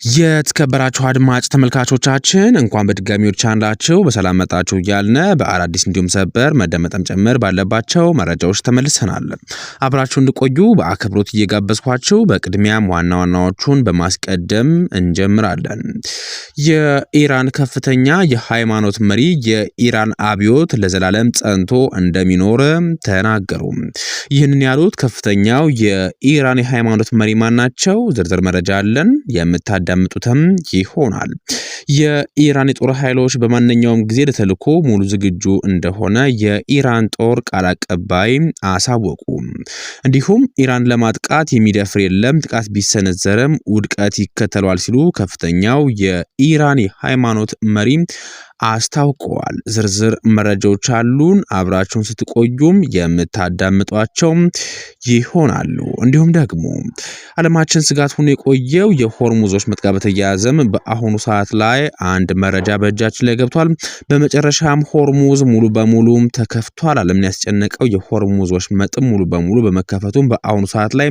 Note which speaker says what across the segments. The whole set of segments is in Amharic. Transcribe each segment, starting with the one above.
Speaker 1: የተከበራችሁ አድማጭ ተመልካቾቻችን እንኳን በድጋሚ ወደ ቻናላችሁ በሰላም መጣችሁ እያልን በአዳዲስ እንዲሁም ሰበር መደመጥም ጭምር ባለባቸው መረጃዎች ተመልሰናል። አብራችሁ እንድቆዩ በአክብሮት እየጋበዝኳችሁ በቅድሚያም ዋና ዋናዎቹን በማስቀደም እንጀምራለን። የኢራን ከፍተኛ የሃይማኖት መሪ የኢራን አብዮት ለዘላለም ጸንቶ እንደሚኖር ተናገሩ። ይህንን ያሉት ከፍተኛው የኢራን የሃይማኖት መሪ ማናቸው? ዝርዝር መረጃ አለን የምታዳምጡትም ይሆናል። የኢራን የጦር ኃይሎች በማንኛውም ጊዜ ለተልዕኮ ሙሉ ዝግጁ እንደሆነ የኢራን ጦር ቃል አቀባይ አሳወቁ። እንዲሁም ኢራን ለማጥቃት የሚደፍር የለም፣ ጥቃት ቢሰነዘርም ውድቀት ይከተሏል ሲሉ ከፍተኛው የኢራን የሃይማኖት መሪ አስታውቀዋል። ዝርዝር መረጃዎች አሉን። አብራችሁን ስትቆዩም የምታዳምጧቸው ይሆናሉ። እንዲሁም ደግሞ ዓለማችን ስጋት ሆኖ የቆየው የሆርሙዞች መጥቃት ጋር በተያያዘም በአሁኑ ሰዓት ላይ አንድ መረጃ በእጃችን ላይ ገብቷል። በመጨረሻም ሆርሙዝ ሙሉ በሙሉ ተከፍቷል። ዓለምን ያስጨነቀው የሆርሙዞች መጥም ሙሉ በሙሉ በመከፈቱም በአሁኑ ሰዓት ላይ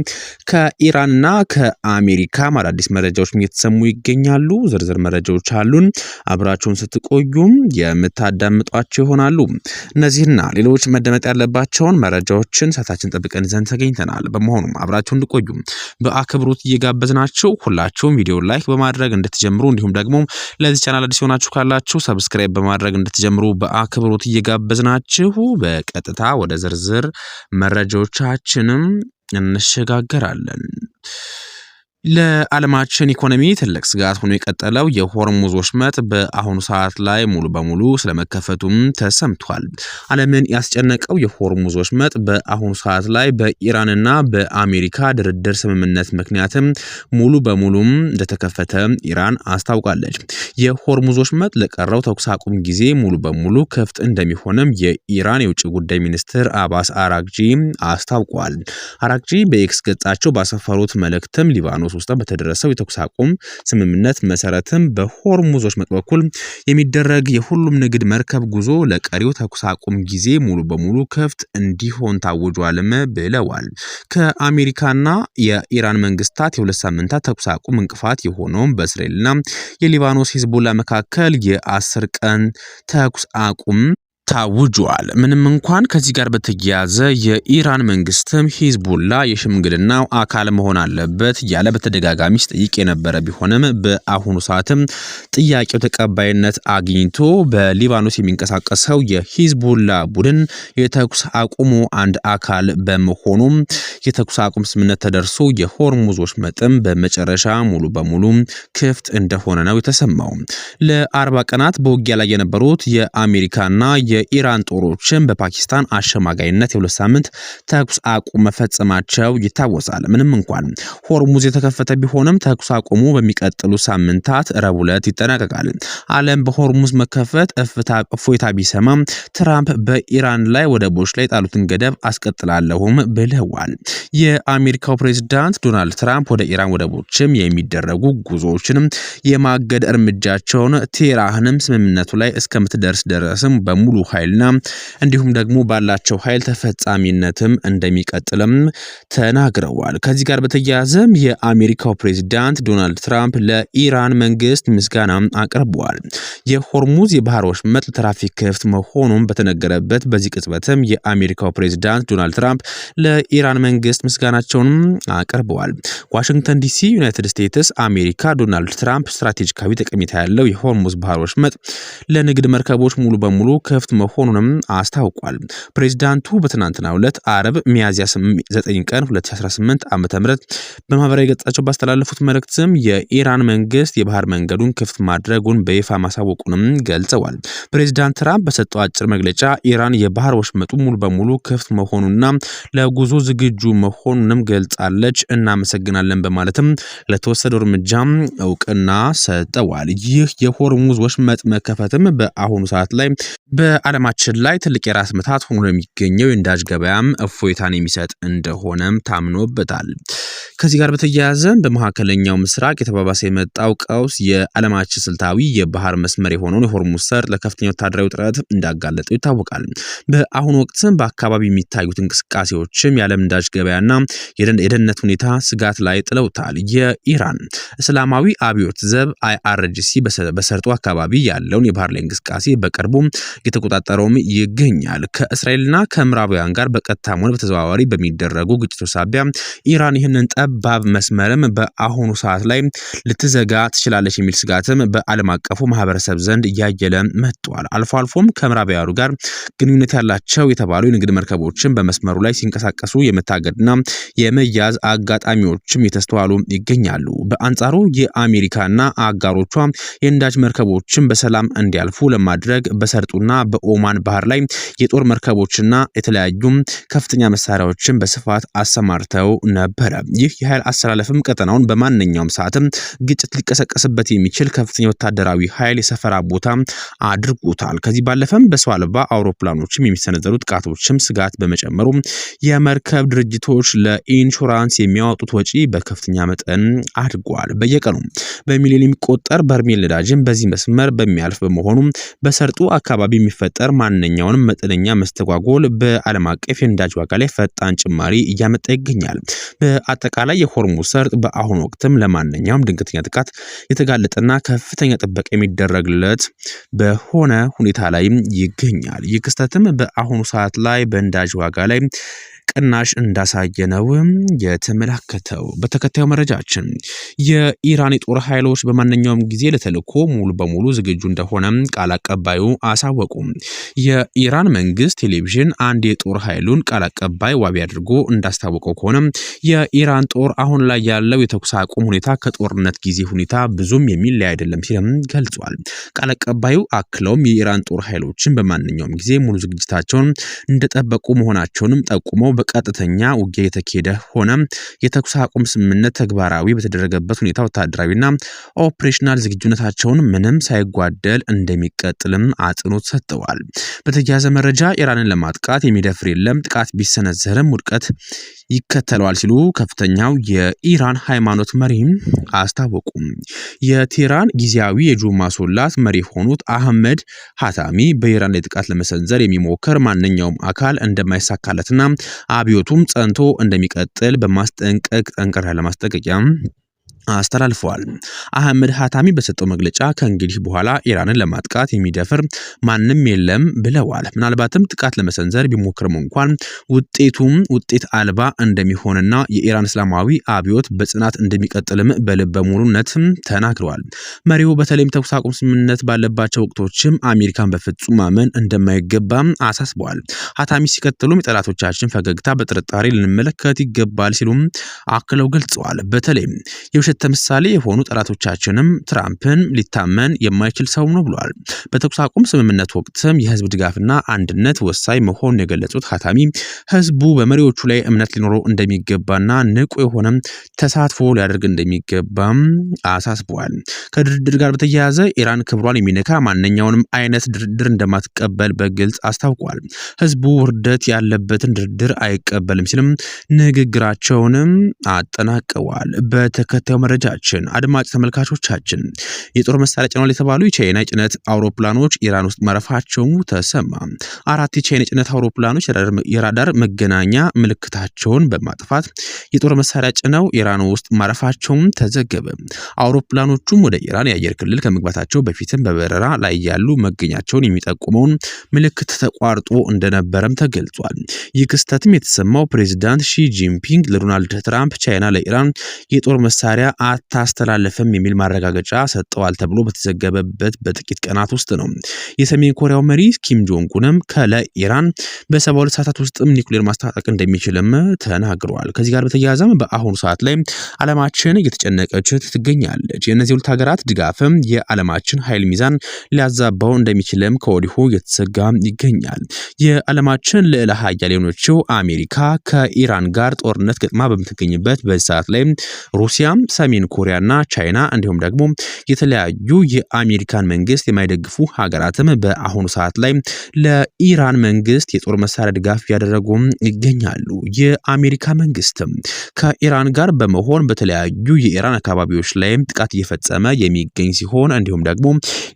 Speaker 1: ከኢራንና ከአሜሪካ አዳዲስ መረጃዎች እየተሰሙ ይገኛሉ። ዝርዝር መረጃዎች አሉን። አብራችሁን ስትቆዩ የምታዳምጧቸው ይሆናሉ። እነዚህና ሌሎች መደመጥ ያለባቸውን መረጃዎችን ሰዓታችን ጠብቀን ይዘን ተገኝተናል። በመሆኑም አብራችሁን እንድቆዩ በአክብሮት እየጋበዝናችሁ ሁላችሁም ቪዲዮ ላይክ በማድረግ እንድትጀምሩ እንዲሁም ደግሞ ለዚህ ቻናል አዲስ ሆናችሁ ካላችሁ ሰብስክራይብ በማድረግ እንድትጀምሩ በአክብሮት እየጋበዝናችሁ በቀጥታ ወደ ዝርዝር መረጃዎቻችንም እንሸጋገራለን። ለዓለማችን ኢኮኖሚ ትልቅ ስጋት ሆኖ የቀጠለው የሆርሙዝ ወሽመጥ በአሁኑ ሰዓት ላይ ሙሉ በሙሉ ስለመከፈቱም ተሰምቷል። ዓለምን ያስጨነቀው የሆርሙዝ ወሽመጥ በአሁኑ ሰዓት ላይ በኢራንና በአሜሪካ ድርድር ስምምነት ምክንያትም ሙሉ በሙሉም እንደተከፈተ ኢራን አስታውቃለች። የሆርሙዝ ወሽመጥ ለቀረው ተኩስ አቁም ጊዜ ሙሉ በሙሉ ክፍት እንደሚሆንም የኢራን የውጭ ጉዳይ ሚኒስትር አባስ አራግጂ አስታውቋል። አራግጂ በኤክስ ገጻቸው ባሰፈሩት መልእክትም ሊባኖስ ውስጥ በተደረሰው የተኩስ አቁም ስምምነት መሰረትም በሆርሙዝ ወሽመጥ በኩል የሚደረግ የሁሉም ንግድ መርከብ ጉዞ ለቀሪው ተኩስ አቁም ጊዜ ሙሉ በሙሉ ክፍት እንዲሆን ታውጇልም ብለዋል። ከአሜሪካና የኢራን መንግስታት የሁለት ሳምንታት ተኩስ አቁም እንቅፋት የሆነው በእስራኤልና የሊባኖስ ሂዝቦላ መካከል የ10 ቀን ተኩስ አቁም ታውጇል። ምንም እንኳን ከዚህ ጋር በተያያዘ የኢራን መንግስትም ሂዝቦላ የሽምግልናው አካል መሆን አለበት ያለ በተደጋጋሚ ሲጠይቅ የነበረ ቢሆንም በአሁኑ ሰዓትም ጥያቄው ተቀባይነት አግኝቶ በሊባኖስ የሚንቀሳቀሰው የሂዝቦላ ቡድን የተኩስ አቁሙ አንድ አካል በመሆኑም የተኩስ አቁም ስምምነት ተደርሶ የሆርሙዝ ወሽመጥም በመጨረሻ ሙሉ በሙሉ ክፍት እንደሆነ ነው የተሰማው። ለ40 ቀናት በውጊያ ላይ የነበሩት የአሜሪካና የኢራን ጦሮችን በፓኪስታን አሸማጋይነት የሁለት ሳምንት ተኩስ አቁም መፈጸማቸው ይታወሳል። ምንም እንኳን ሆርሙዝ የተከፈተ ቢሆንም ተኩስ አቁሙ በሚቀጥሉ ሳምንታት ረቡዕ ዕለት ይጠናቀቃል። ዓለም በሆርሙዝ መከፈት እፎይታ ቢሰማም ትራምፕ በኢራን ላይ ወደቦች ላይ ጣሉትን ገደብ አስቀጥላለሁም ብለዋል። የአሜሪካው ፕሬዝዳንት ዶናልድ ትራምፕ ወደ ኢራን ወደቦችም የሚደረጉ ጉዞዎችንም የማገድ እርምጃቸውን ቴህራንም ስምምነቱ ላይ እስከምትደርስ ድረስም በሙሉ ኃይልና እንዲሁም ደግሞ ባላቸው ኃይል ተፈጻሚነትም እንደሚቀጥልም ተናግረዋል። ከዚህ ጋር በተያያዘም የአሜሪካው ፕሬዝዳንት ዶናልድ ትራምፕ ለኢራን መንግስት ምስጋና አቅርበዋል። የሆርሙዝ የባህር ወሽመጥ ትራፊክ ክፍት መሆኑን በተነገረበት በዚህ ቅጽበትም የአሜሪካው ፕሬዝዳንት ዶናልድ ትራምፕ ለኢራን መንግስት ምስጋናቸውን አቅርበዋል። ዋሽንግተን ዲሲ ዩናይትድ ስቴትስ አሜሪካ ዶናልድ ትራምፕ ስትራቴጂካዊ ጠቀሜታ ያለው የሆርሙዝ ባህር ወሽመጥ ለንግድ መርከቦች ሙሉ በሙሉ ክፍት መሆኑንም አስታውቋል። ፕሬዝዳንቱ በትናንትናው ዕለት አረብ ሚያዝያ 9 ቀን 2018 ዓ.ም በማህበራዊ ገጻቸው ባስተላለፉት መልእክትም የኢራን መንግስት የባህር መንገዱን ክፍት ማድረጉን በይፋ ማሳወቁንም ገልጸዋል። ፕሬዝዳንት ትራምፕ በሰጠው አጭር መግለጫ ኢራን የባህር ወሽመጡ ሙሉ በሙሉ ክፍት መሆኑና ለጉዞ ዝግጁ መሆኑንም ገልጻለች። እናመሰግናለን በማለትም ለተወሰደው እርምጃም እውቅና ሰጠዋል። ይህ የሆርሙዝ ወሽመጥ መከፈትም በአሁኑ ሰዓት ላይ በዓለማችን ላይ ትልቅ የራስ ምታት ሆኖ የሚገኘው የነዳጅ ገበያም እፎይታን የሚሰጥ እንደሆነም ታምኖበታል። ከዚህ ጋር በተያያዘ በመካከለኛው ምስራቅ የተባባሰ የመጣው ቀውስ የዓለማችን ስልታዊ የባህር መስመር የሆነውን የሆርሙዝ ሰርጥ ለከፍተኛ ወታደራዊ ውጥረት እንዳጋለጠው ይታወቃል። በአሁኑ ወቅት በአካባቢ የሚታዩት እንቅስቃሴዎችም የዓለም ነዳጅ ገበያና የደህንነት ሁኔታ ስጋት ላይ ጥለውታል። የኢራን እስላማዊ አብዮት ዘብ IRGC በሰርጡ አካባቢ ያለውን የባህር ላይ እንቅስቃሴ በቅርቡ የተቆጣጠረውም ይገኛል። ከእስራኤልና ከምዕራባውያን ጋር በቀጥታም ሆነ በተዘዋዋሪ በሚደረጉ ግጭቶች ሳቢያ ኢራን ይህንን ጠባብ መስመርም በአሁኑ ሰዓት ላይ ልትዘጋ ትችላለች የሚል ስጋትም በዓለም አቀፉ ማህበረሰብ ዘንድ እያየለ መጥቷል። አልፎ አልፎም ከምዕራባውያኑ ጋር ግንኙነት ያላቸው የተባሉ የንግድ መርከቦችን በመስመሩ ላይ ሲንቀሳቀሱ የመታገድና የመያዝ አጋጣሚዎችም የተስተዋሉ ይገኛሉ። በአንጻሩ የአሜሪካና አጋሮቿ የነዳጅ መርከቦችን በሰላም እንዲያልፉ ለማድረግ በሰርጡና በኦማን ባህር ላይ የጦር መርከቦችና የተለያዩ ከፍተኛ መሳሪያዎችን በስፋት አሰማርተው ነበረ። ይህ የኃይል አሰላለፍም ቀጠናውን በማንኛውም ሰዓትም ግጭት ሊቀሰቀስበት የሚችል ከፍተኛ ወታደራዊ ኃይል የሰፈራ ቦታ አድርጎታል። ከዚህ ባለፈም በሰው አልባ አውሮፕላኖችም የሚሰነዘሩ ጥቃቶችም ስጋት በመጨመሩ የመርከብ ድርጅቶች ለኢንሹራንስ የሚያወጡት ወጪ በከፍተኛ መጠን አድጓል። በየቀኑ በሚሊዮን የሚቆጠር በርሜል ነዳጅም በዚህ መስመር በሚያልፍ በመሆኑ በሰርጡ አካባቢ የሚፈጠር ማንኛውንም መጠነኛ መስተጓጎል በዓለም አቀፍ የነዳጅ ዋጋ ላይ ፈጣን ጭማሪ እያመጣ ይገኛል። በአጠቃላይ የሆርሙዝ ሰርጥ በአሁኑ ወቅትም ለማንኛውም ድንገተኛ ጥቃት የተጋለጠና ከፍተኛ ጥበቃ የሚደረግለት በሆነ ሁኔታ ላይ ይገኛል። ይህ ክስተትም በአሁኑ ሰዓት ላይ በነዳጅ ዋጋ ላይ ቅናሽ እንዳሳየ ነው የተመላከተው። በተከታዩ መረጃችን የኢራን የጦር ኃይሎች በማንኛውም ጊዜ ለተልዕኮ ሙሉ በሙሉ ዝግጁ እንደሆነ ቃል አቀባዩ አሳወቁ። የኢራን መንግስት ቴሌቪዥን አንድ የጦር ኃይሉን ቃል አቀባይ ዋቢ አድርጎ እንዳስታወቀው ከሆነ የኢራን ጦር አሁን ላይ ያለው የተኩስ አቁም ሁኔታ ከጦርነት ጊዜ ሁኔታ ብዙም የሚለይ አይደለም ሲልም ገልጿል። ቃል አቀባዩ አክለውም የኢራን ጦር ኃይሎችን በማንኛውም ጊዜ ሙሉ ዝግጅታቸውን እንደጠበቁ መሆናቸውንም ጠቁመው በቀጥተኛ ውጊያ የተካሄደ ሆነ የተኩስ አቁም ስምምነት ተግባራዊ በተደረገበት ሁኔታ ወታደራዊና ኦፕሬሽናል ዝግጁነታቸውን ምንም ሳይጓደል እንደሚቀጥልም አጽንኦት ሰጥተዋል። በተያያዘ መረጃ ኢራንን ለማጥቃት የሚደፍር የለም፣ ጥቃት ቢሰነዘርም ውድቀት ይከተለዋል ሲሉ ከፍተኛው የኢራን ሃይማኖት መሪም አስታወቁ። የቴህራን ጊዜያዊ የጁማ ሶላት መሪ የሆኑት አህመድ ሀታሚ በኢራን ላይ ጥቃት ለመሰንዘር የሚሞክር ማንኛውም አካል እንደማይሳካለትና አብዮቱም ጸንቶ እንደሚቀጥል በማስጠንቀቅ ጠንከር ያለ ማስጠንቀቂያ አስተላልፈዋል። አህመድ ሀታሚ በሰጠው መግለጫ ከእንግዲህ በኋላ ኢራንን ለማጥቃት የሚደፍር ማንም የለም ብለዋል። ምናልባትም ጥቃት ለመሰንዘር ቢሞክርም እንኳን ውጤት አልባ እንደሚሆንና የኢራን እስላማዊ አብዮት በጽናት እንደሚቀጥልም በልበ ሙሉነትም ተናግረዋል። መሪው በተለይም ተኩስ አቁም ስምምነት ባለባቸው ወቅቶችም አሜሪካን በፍጹም ማመን እንደማይገባም አሳስበዋል። ሀታሚ ሲቀጥሉም የጠላቶቻችን ፈገግታ በጥርጣሬ ልንመለከት ይገባል ሲሉም አክለው ገልጸዋል። በተለይም የውሸት ተምሳሌ የሆኑ ጠላቶቻችንም ትራምፕን ሊታመን የማይችል ሰው ነው ብሏል። በተኩስ አቁም ስምምነት ወቅትም የህዝብ ድጋፍና አንድነት ወሳኝ መሆኑን የገለጹት ሀታሚ ህዝቡ በመሪዎቹ ላይ እምነት ሊኖረው እንደሚገባና ንቁ የሆነ ተሳትፎ ሊያደርግ እንደሚገባም አሳስበዋል። ከድርድር ጋር በተያያዘ ኢራን ክብሯን የሚነካ ማንኛውንም አይነት ድርድር እንደማትቀበል በግልጽ አስታውቋል። ህዝቡ ውርደት ያለበትን ድርድር አይቀበልም ሲልም ንግግራቸውንም አጠናቀዋል። በተከታዩ መረጃችን አድማጭ ተመልካቾቻችን የጦር መሳሪያ ጭነዋል የተባሉ የቻይና የጭነት አውሮፕላኖች ኢራን ውስጥ ማረፋቸው ተሰማ። 4 የቻይና የጭነት አውሮፕላኖች የራዳር መገናኛ ምልክታቸውን በማጥፋት የጦር መሳሪያ ጭነው ኢራን ውስጥ ማረፋቸው ተዘገበ። አውሮፕላኖቹም ወደ ኢራን የአየር ክልል ከመግባታቸው በፊትም በበረራ ላይ ያሉ መገኛቸውን የሚጠቁመውን ምልክት ተቋርጦ እንደነበረም ተገልጿል። ይህ ክስተትም የተሰማው ፕሬዚዳንት ሺ ጂንፒንግ ለዶናልድ ትራምፕ ቻይና ለኢራን የጦር መሳሪያ አታስተላልፍም የሚል ማረጋገጫ ሰጠዋል ተብሎ በተዘገበበት በጥቂት ቀናት ውስጥ ነው። የሰሜን ኮሪያው መሪ ኪም ጆንግ ኡንም ከኢራን በ72 ሰዓታት ውስጥም ኒውክሌር ማስታጠቅ እንደሚችልም ተናግረዋል። ከዚህ ጋር በተያያዘም በአሁኑ ሰዓት ላይ ዓለማችን እየተጨነቀች ትገኛለች። የእነዚህ ሁለት ሀገራት ድጋፍም የዓለማችን ኃይል ሚዛን ሊያዛባው እንደሚችልም ከወዲሁ እየተሰጋ ይገኛል። የዓለማችን ልዕለ ኃያል የሆነችው አሜሪካ ከኢራን ጋር ጦርነት ገጥማ በምትገኝበት በዚህ ሰዓት ላይ ሩሲያም ሰሜን ኮሪያና ቻይና እንዲሁም ደግሞ የተለያዩ የአሜሪካን መንግስት የማይደግፉ ሀገራትም በአሁኑ ሰዓት ላይ ለኢራን መንግስት የጦር መሳሪያ ድጋፍ እያደረጉ ይገኛሉ። የአሜሪካ መንግስትም ከኢራን ጋር በመሆን በተለያዩ የኢራን አካባቢዎች ላይም ጥቃት እየፈጸመ የሚገኝ ሲሆን እንዲሁም ደግሞ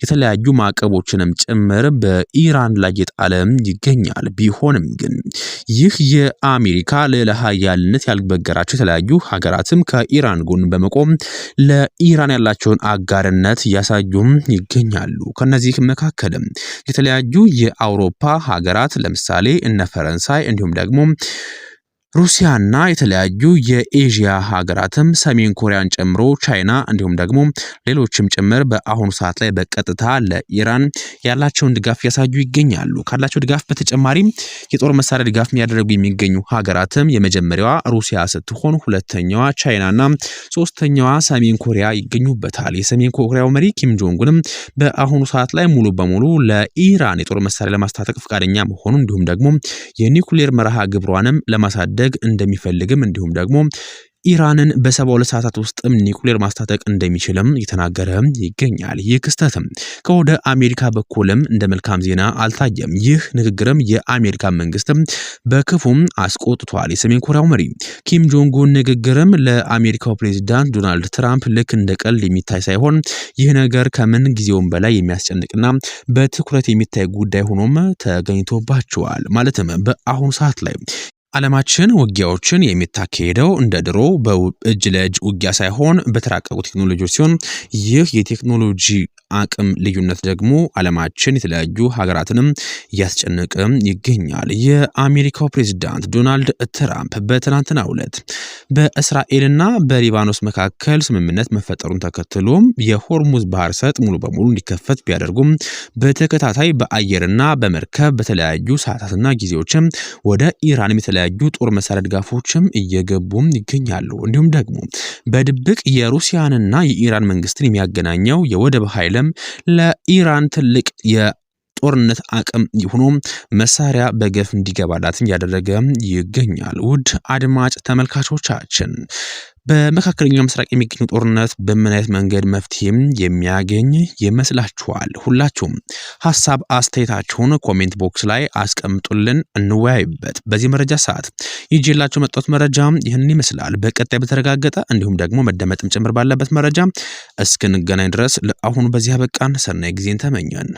Speaker 1: የተለያዩ ማዕቀቦችንም ጭምር በኢራን ላይ የጣለ ይገኛል። ቢሆንም ግን ይህ የአሜሪካ ልዕለ ኃያልነት ያልበገራቸው የተለያዩ ሀገራትም ከኢራን ጎን በመቆም ለኢራን ያላቸውን አጋርነት እያሳዩም ይገኛሉ። ከነዚህ መካከልም የተለያዩ የአውሮፓ ሀገራት ለምሳሌ እነ ፈረንሳይ እንዲሁም ደግሞ ሩሲያና የተለያዩ የኤዥያ ሀገራትም ሰሜን ኮሪያን ጨምሮ ቻይና እንዲሁም ደግሞ ሌሎችም ጭምር በአሁኑ ሰዓት ላይ በቀጥታ ለኢራን ያላቸውን ድጋፍ ያሳዩ ይገኛሉ። ካላቸው ድጋፍ በተጨማሪም የጦር መሳሪያ ድጋፍ የሚያደርጉ የሚገኙ ሀገራትም የመጀመሪያዋ ሩሲያ ስትሆን ሁለተኛዋ ቻይናና ሶስተኛዋ ሰሜን ኮሪያ ይገኙበታል። የሰሜን ኮሪያው መሪ ኪም ጆንጉንም በአሁኑ ሰዓት ላይ ሙሉ በሙሉ ለኢራን የጦር መሳሪያ ለማስታጠቅ ፈቃደኛ መሆኑ እንዲሁም ደግሞ የኒውክሌር መርሃ ግብሯንም ለማሳደግ እንደሚፈልግም እንዲሁም ደግሞ ኢራንን በ72 ሰዓታት ውስጥም ኒውክሌር ማስታጠቅ እንደሚችልም እየተናገረ ይገኛል። ይህ ክስተትም ከወደ አሜሪካ በኩልም እንደ መልካም ዜና አልታየም። ይህ ንግግርም የአሜሪካ መንግስትም በክፉም አስቆጥቷል። የሰሜን ኮሪያው መሪ ኪም ጆንግ ኡን ንግግርም ለአሜሪካው ፕሬዝዳንት ዶናልድ ትራምፕ ልክ እንደ ቀልድ የሚታይ ሳይሆን ይህ ነገር ከምን ጊዜውም በላይ የሚያስጨንቅና በትኩረት የሚታይ ጉዳይ ሆኖም ተገኝቶባቸዋል። ማለትም በአሁኑ ሰዓት ላይ ዓለማችን ውጊያዎችን የሚታካሄደው እንደ ድሮ በእጅ ለእጅ ውጊያ ሳይሆን በተራቀቁ ቴክኖሎጂዎች ሲሆን ይህ የቴክኖሎጂ አቅም ልዩነት ደግሞ ዓለማችን የተለያዩ ሀገራትንም እያስጨነቀ ይገኛል። የአሜሪካው ፕሬዝዳንት ዶናልድ ትራምፕ በትናንትናው ዕለት በእስራኤልና በሊባኖስ መካከል ስምምነት መፈጠሩን ተከትሎም የሆርሙዝ ባህር ሰርጥ ሙሉ በሙሉ እንዲከፈት ቢያደርጉም በተከታታይ በአየርና በመርከብ በተለያዩ ሰዓታትና ጊዜዎችም ወደ ኢራን የተለያዩ ጦር መሳሪያ ድጋፎችም እየገቡም ይገኛሉ። እንዲሁም ደግሞ በድብቅ የሩሲያንና የኢራን መንግስትን የሚያገናኘው የወደብ ኃይልም ለኢራን ትልቅ የጦርነት አቅም ሆኖ መሳሪያ በገፍ እንዲገባላትም ያደረገ ይገኛል። ውድ አድማጭ ተመልካቾቻችን በመካከለኛው ምስራቅ የሚገኘው ጦርነት በምን አይነት መንገድ መፍትሄም የሚያገኝ ይመስላችኋል? ሁላችሁም ሐሳብ አስተያየታችሁን ኮሜንት ቦክስ ላይ አስቀምጡልን፣ እንወያይበት። በዚህ መረጃ ሰዓት ይዤላችሁ መጣሁት መረጃ ይህንን ይመስላል። በቀጣይ በተረጋገጠ እንዲሁም ደግሞ መደመጥም ጭምር ባለበት መረጃ እስክንገናኝ ድረስ ለአሁኑ በዚህ አበቃን። ሰናይ ጊዜን ተመኘን።